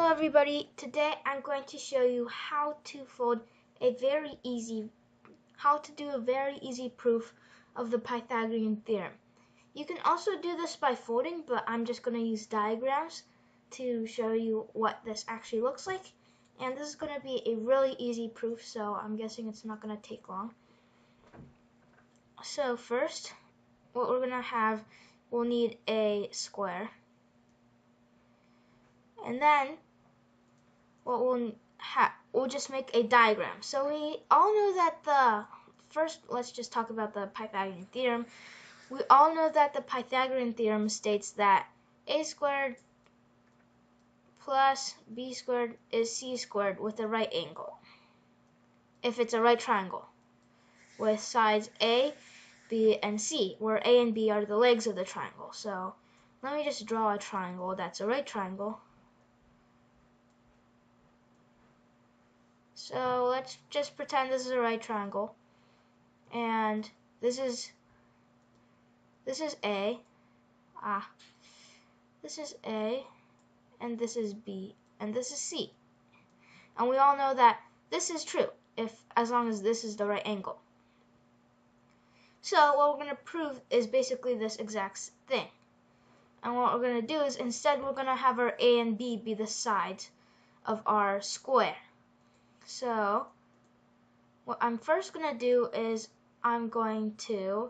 Hello everybody, today I'm going to show you how to do a very easy proof of the Pythagorean theorem. You can also do this by folding, but I'm just going to use diagrams to show you what this actually looks like. And this is going to be a really easy proof, so I'm guessing it's not going to take long. So first, what we're going to have, we'll need a square. And then what we'll just make a diagram. So we all know that let's just talk about the Pythagorean theorem. We all know that the Pythagorean theorem states that a squared plus b squared is c squared with a right angle, if it's a right triangle, with sides a, b, and c, where a and b are the legs of the triangle. So let me just draw a triangle that's a right triangle. So let's just pretend this is a right triangle, and this is A, this is A, and this is B, and this is C. And we all know that this is true as long as this is the right angle. So what we're going to prove is basically this exact thing. And what we're going to do is instead we're going to have our A and B be the sides of our square. So what I'm first going to do is I'm going to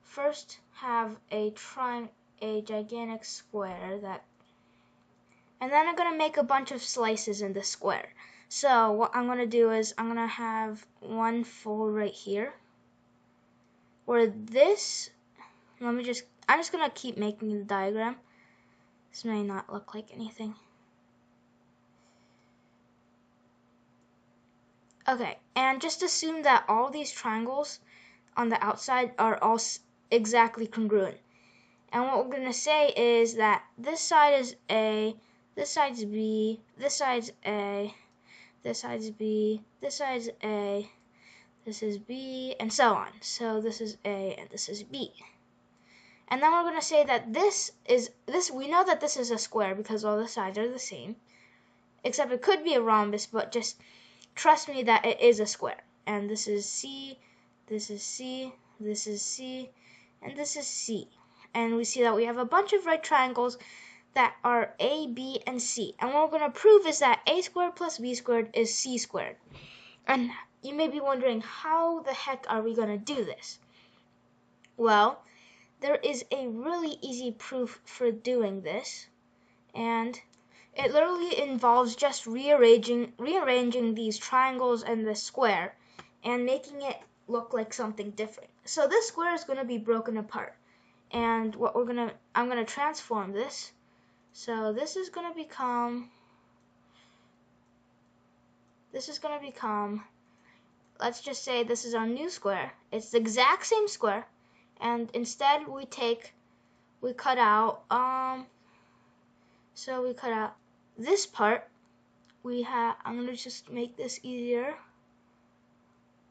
first have a gigantic square and then I'm going to make a bunch of slices in the square. So what I'm going to do is I'm going to have one fold right here where this, I'm just going to keep making the diagram. This may not look like anything. Okay, and just assume that all these triangles on the outside are all exactly congruent. And what we're going to say is that this side is A, this side's B, this side's A, this side's B, this side's A, this is B, and so on. So this is A and this is B. And then we're going to say that we know that this is a square because all the sides are the same, except it could be a rhombus, but just trust me that it is a square. And this is C, this is C, this is C, and this is C. And we see that we have a bunch of right triangles that are A, B, and C. And what we're going to prove is that A squared plus B squared is C squared. And you may be wondering, how the heck are we going to do this? Well, there is a really easy proof for doing this. And it literally involves just rearranging these triangles and the square and making it look like something different. So this square is going to be broken apart. And I'm going to transform this. So this is going to become, let's just say this is our new square. It's the exact same square. And instead we cut out, this part. I'm going to just make this easier.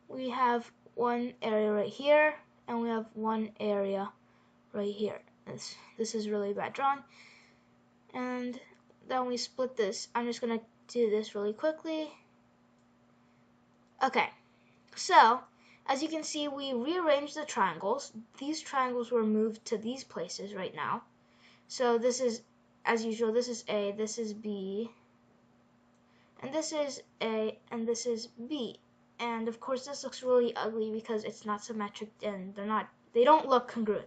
We have one area right here, and we have one area right here. This is really bad drawing. And then we split this. I'm just going to do this really quickly. Okay, so as you can see, we rearranged the triangles. These triangles were moved to these places right now. So this is, as usual, this is A, this is B, and this is A, and this is B. And of course this looks really ugly because it's not symmetric and they don't look congruent.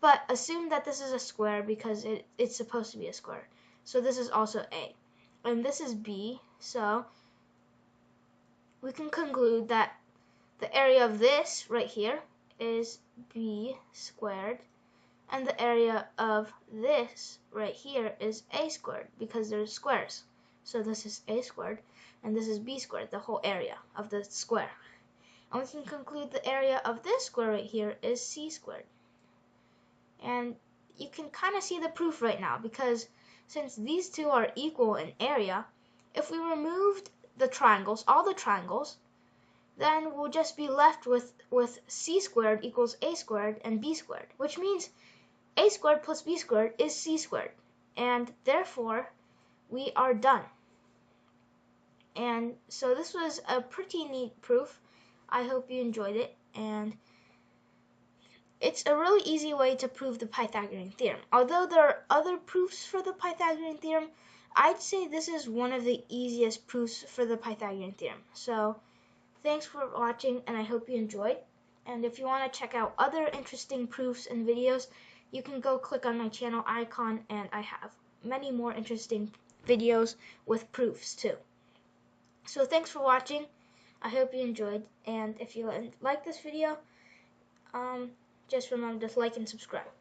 But assume that this is a square because it's supposed to be a square. So this is also A. And this is B, so we can conclude that the area of this right here is B squared, and the area of this right here is A squared because they're squares. So this is A squared, and this is B squared, the whole area of the square. And we can conclude the area of this square right here is C squared. And you can kind of see the proof right now, because since these two are equal in area, if we removed the triangles, all the triangles, then we'll just be left with C squared equals A squared and B squared, which means A squared plus B squared is C squared. And therefore, we are done. And so this was a pretty neat proof. I hope you enjoyed it, and it's a really easy way to prove the Pythagorean theorem. Although there are other proofs for the Pythagorean theorem, I'd say this is one of the easiest proofs for the Pythagorean theorem. So thanks for watching, and I hope you enjoyed. And if you want to check out other interesting proofs and videos, you can go click on my channel icon, and I have many more interesting videos with proofs too. So thanks for watching. I hope you enjoyed, and if you like this video, just remember to like and subscribe.